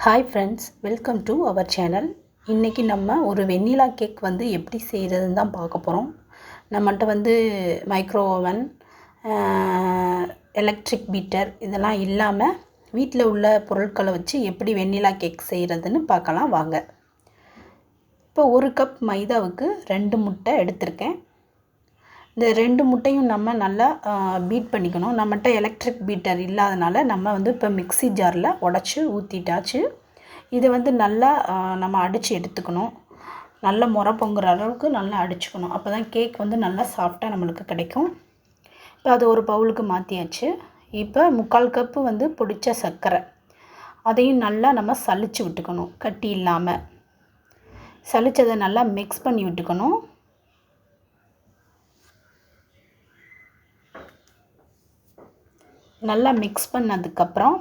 Hi friends, welcome to our channel. இன்றைக்கி நம்ம ஒரு வெண்ணிலா கேக் வந்து எப்படி செய்கிறதுன்னு தான் பார்க்க போகிறோம். நம்மகிட்ட வந்து மைக்ரோ ஓவன், எலக்ட்ரிக் பீட்டர் இதெல்லாம் இல்லாமல் வீட்டில் உள்ள பொருட்களை வச்சு எப்படி வெண்ணிலா கேக் செய்கிறதுன்னு பார்க்கலாம் வாங்க. இப்போ ஒரு கப் மைதாவுக்கு 2 முட்டை எடுத்திருக்கேன். இந்த 2 முட்டையும் நம்ம நல்லா பீட் பண்ணிக்கணும். நம்மகிட்ட எலக்ட்ரிக் பீட்டர் இல்லாதனால நம்ம வந்து இப்போ மிக்ஸி ஜாரில் உடச்சி ஊற்றிட்டாச்சு. இதை வந்து நல்லா நம்ம அடித்து எடுத்துக்கணும். நல்லா முறை பொங்குற அளவுக்கு நல்லா அடிச்சுக்கணும். அப்போ தான் கேக் வந்து நல்லா சாஃப்டாக நம்மளுக்கு கிடைக்கும். இப்போ அது ஒரு பவுலுக்கு மாற்றியாச்சு. இப்போ 3/4 கப்பு வந்து பொடிச்ச சர்க்கரை, அதையும் நல்லா நம்ம சலிச்சு விட்டுக்கணும். கட்டி இல்லாமல் சலிச்சதை நல்லா மிக்ஸ் பண்ணி விட்டுக்கணும். நல்லா மிக்ஸ் பண்ணதுக்கப்புறம்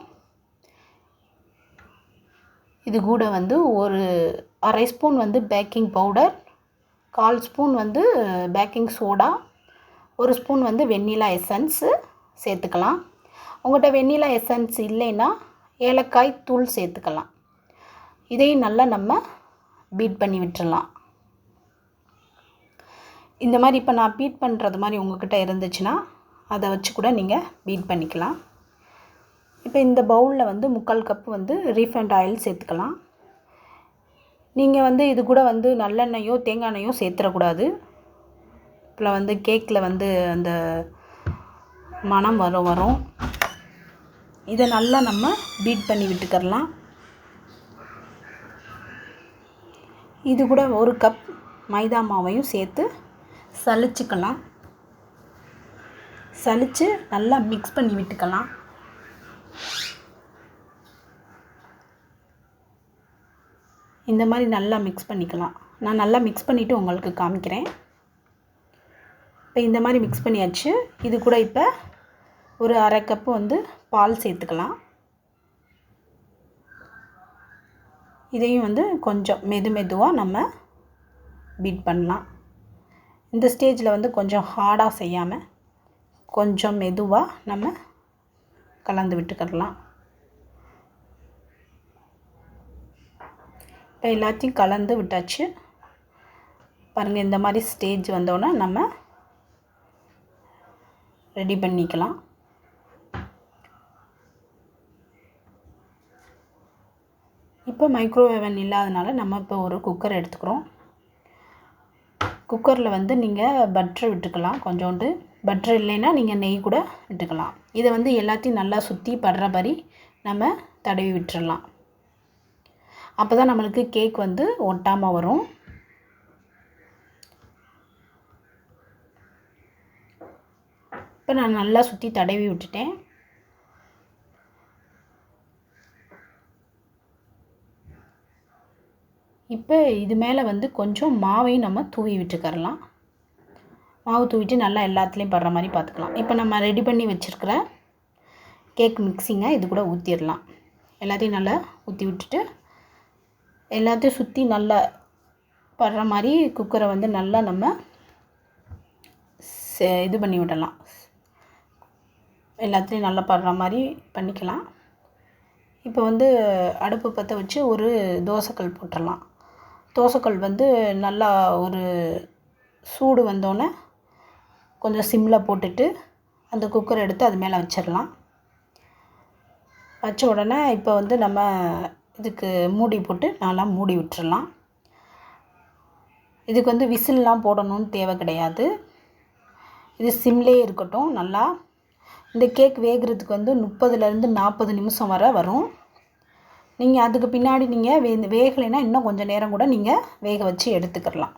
இது கூட வந்து ஒரு 1/2 ஸ்பூன் வந்து பேக்கிங் பவுடர், 1/4 ஸ்பூன் வந்து பேக்கிங் சோடா, 1 ஸ்பூன் வந்து வெண்ணிலா எசன்ஸு சேர்த்துக்கலாம். உங்கள்கிட்ட வெண்ணிலா எசன்ஸ் இல்லைன்னா ஏலக்காய் தூள் சேர்த்துக்கலாம். இதையும் நல்லா நம்ம பீட் பண்ணி விட்டுறலாம். இந்த மாதிரி இப்போ நான் பீட் பண்ணுறது மாதிரி உங்கள்கிட்ட இருந்துச்சுன்னா அதை வச்சு கூட நீங்கள் பீட் பண்ணிக்கலாம். இப்போ இந்த பவுலில் வந்து 3/4 கப்பு வந்து ரீஃபைண்ட் ஆயில் சேர்த்துக்கலாம். நீங்கள் வந்து இது கூட வந்து நல்லெண்ணெயோ தேங்காய் எண்ணெயோ சேர்த்துடக்கூடாது. இப்போ வந்து கேக்கில் வந்து அந்த மணம் வரும். இதை நல்லா நம்ம பீட் பண்ணி விட்டுக்கரலாம். இது கூட 1 கப் மைதா மாவையும் சேர்த்து சலிச்சுக்கலாம். சலித்து நல்லா மிக்ஸ் பண்ணி விட்டுக்கலாம். இந்த மாதிரி நல்லா மிக்ஸ் பண்ணிக்கலாம். நான் நல்லா மிக்ஸ் பண்ணிவிட்டு உங்களுக்கு காமிக்கிறேன். இப்போ இந்த மாதிரி மிக்ஸ் பண்ணியாச்சு. இது கூட இப்போ ஒரு 1/2 கப்பு வந்து பால் சேர்த்துக்கலாம். இதையும் வந்து கொஞ்சம் மெதுவாக நம்ம பீட் பண்ணலாம். இந்த ஸ்டேஜில் வந்து கொஞ்சம் ஹார்டாக செய்யாமல் கொஞ்சம் மெதுவாக நம்ம கலந்து விட்டுக்கலாம். இப்போ எல்லாத்தையும் கலந்து விட்டாச்சு. பாருங்கள், இந்த மாதிரி ஸ்டேஜ் வந்தோடனே நம்ம ரெடி பண்ணிக்கலாம். இப்போ மைக்ரோ ஓவன் இல்லாதனால நம்ம இப்போ ஒரு குக்கர் எடுத்துக்கிறோம். குக்கரில் வந்து நீங்கள் பட்டர் விட்டுக்கலாம். கொஞ்சோண்டு பட்டர் இல்லைன்னா நீங்கள் நெய் கூட விட்டுக்கலாம். இதை வந்து எல்லாத்தையும் நல்லா சுற்றி படுற மாதிரி நம்ம தடவி விட்டுறலாம். அப்போ தான் நம்மளுக்கு கேக் வந்து ஒட்டாமல் வரும். இப்போ நான் நல்லா சுற்றி தடவி விட்டுட்டேன். இப்போ இது மேலே வந்து கொஞ்சம் மாவையும் நம்ம தூவி விட்டுக்கரலாம். மாவு தூவிட்டு நல்லா எல்லாத்துலேயும் படுற மாதிரி பார்த்துக்கலாம். இப்போ நம்ம ரெடி பண்ணி வச்சுருக்கிற கேக் மிக்ஸிங்கை இது கூட ஊற்றிடலாம். எல்லாத்தையும் நல்லா ஊற்றி விட்டுட்டு எல்லாத்தையும் சுற்றி நல்லா படுற மாதிரி குக்கரை வந்து நல்லா நம்ம இது பண்ணி விடலாம். எல்லாத்துலேயும் நல்லா படுற மாதிரி பண்ணிக்கலாம். இப்போ வந்து அடுப்பு பற்ற வச்சு ஒரு தோசைக்கல் போட்டுடலாம். தோசைக்கல் வந்து நல்லா ஒரு சூடு வந்தோடனே கொஞ்சம் சிம்மில் போட்டுட்டு அந்த குக்கரை எடுத்து அது மேலே வச்சிடலாம். வச்ச உடனே இப்போ வந்து நம்ம இதுக்கு மூடி போட்டு நல்லா மூடி விட்டுறலாம். இதுக்கு வந்து விசில்லாம் போடணும்னு தேவை கிடையாது. இது சிம்லேயே இருக்கட்டும். நல்லா இந்த கேக் வேகிறதுக்கு வந்து 30லேருந்து 40 நிமிஷம் வரை வரும். நீங்கள் அதுக்கு பின்னாடி நீங்கள் வேகலைன்னா இன்னும் கொஞ்சம் நேரம் கூட நீங்கள் வேக வச்சு எடுத்துக்கிடலாம்.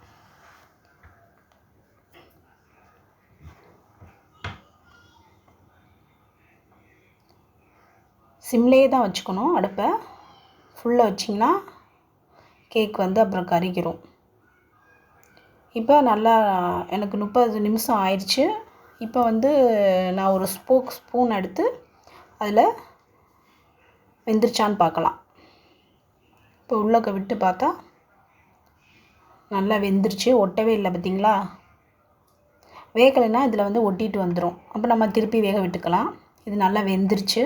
சிம்லேயே தான் வச்சுக்கணும். அடுப்பை ஃபுல்லாக வச்சிங்கன்னா கேக் வந்து அப்புறம் கருகிரும். இப்போ நல்லா எனக்கு 30 நிமிஷம் ஆயிடுச்சு. இப்போ வந்து நான் ஒரு ஸ்பூன் எடுத்து அதில் வெந்துருச்சான்னு பார்க்கலாம். இப்போ உள்ளக்க விட்டு பார்த்தா நல்லா வெந்துருச்சு. ஒட்டவே இல்லை பார்த்திங்களா? வேகலைன்னா இதில் வந்து ஒட்டிட்டு வந்துடும். அப்போ நம்ம திருப்பி வேக விட்டுக்கலாம். இது நல்லா வெந்துருச்சு.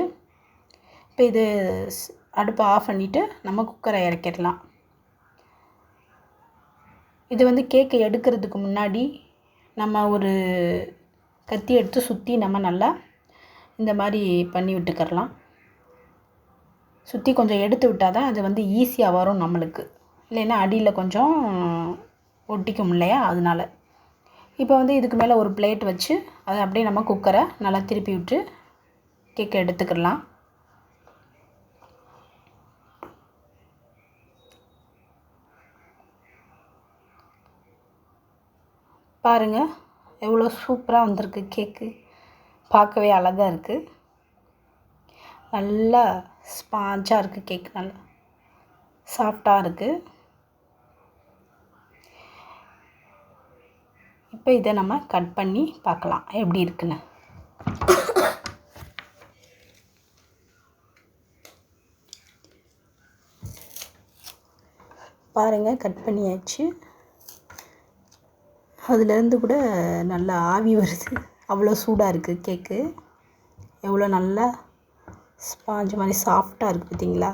இப்போ இது அடுப்பை ஆஃப் பண்ணிவிட்டு நம்ம குக்கரை இறக்கிடலாம். இது வந்து கேக்கை எடுக்கிறதுக்கு முன்னாடி நம்ம ஒரு கத்தி எடுத்து சுற்றி நம்ம நல்லா இந்த மாதிரி பண்ணி விட்டுக்கரலாம். சுற்றி கொஞ்சம் எடுத்து விட்டால் தான் அது வந்து ஈஸியாக வரும் நம்மளுக்கு. இல்லைன்னா அடியில் கொஞ்சம் ஒட்டிக்கும் இல்லையா, அதனால். இப்போ வந்து இதுக்கு மேலே ஒரு பிளேட் வச்சு அதை அப்படியே நம்ம குக்கரை நல்லா திருப்பி விட்டு கேக்கை எடுத்துக்கிடலாம். பாருங்கள் எவ்வளோ சூப்பராக வந்திருக்கு கேக்கு. பார்க்கவே அழகாக இருக்குது. நல்லா ஸ்பாஞ்சாக இருக்குது கேக், நல்லா சாஃப்டாக இருக்குது. இப்போ இதை நம்ம கட் பண்ணி பார்க்கலாம் எப்படி இருக்குன்னு. பாருங்கள் கட் பண்ணியாச்சு. அதுலேருந்து கூட நல்லா ஆவி வருது, அவ்வளோ சூடாக இருக்குது கேக்கு. எவ்வளோ நல்லா ஸ்பாஞ்ச் மாதிரி சாஃப்டாக இருக்குது பார்த்தீங்களா.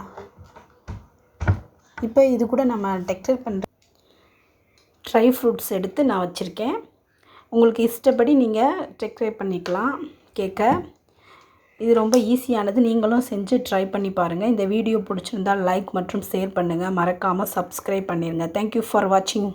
இப்போ இது கூட நம்ம டெக்கரேட் பண்ணுற ட்ரை ஃப்ரூட்ஸ் எடுத்து நான் வச்சுருக்கேன். உங்களுக்கு இஷ்டப்படி நீங்கள் டெக்கரேட் பண்ணிக்கலாம் கேக்கை. இது ரொம்ப ஈஸியானது, நீங்களும் செஞ்சு ட்ரை பண்ணி பாருங்கள். இந்த வீடியோ பிடிச்சிருந்தால் லைக் மற்றும் ஷேர் பண்ணுங்கள். மறக்காமல் சப்ஸ்கிரைப் பண்ணிடுங்க. தேங்க்யூ ஃபார் வாட்சிங்.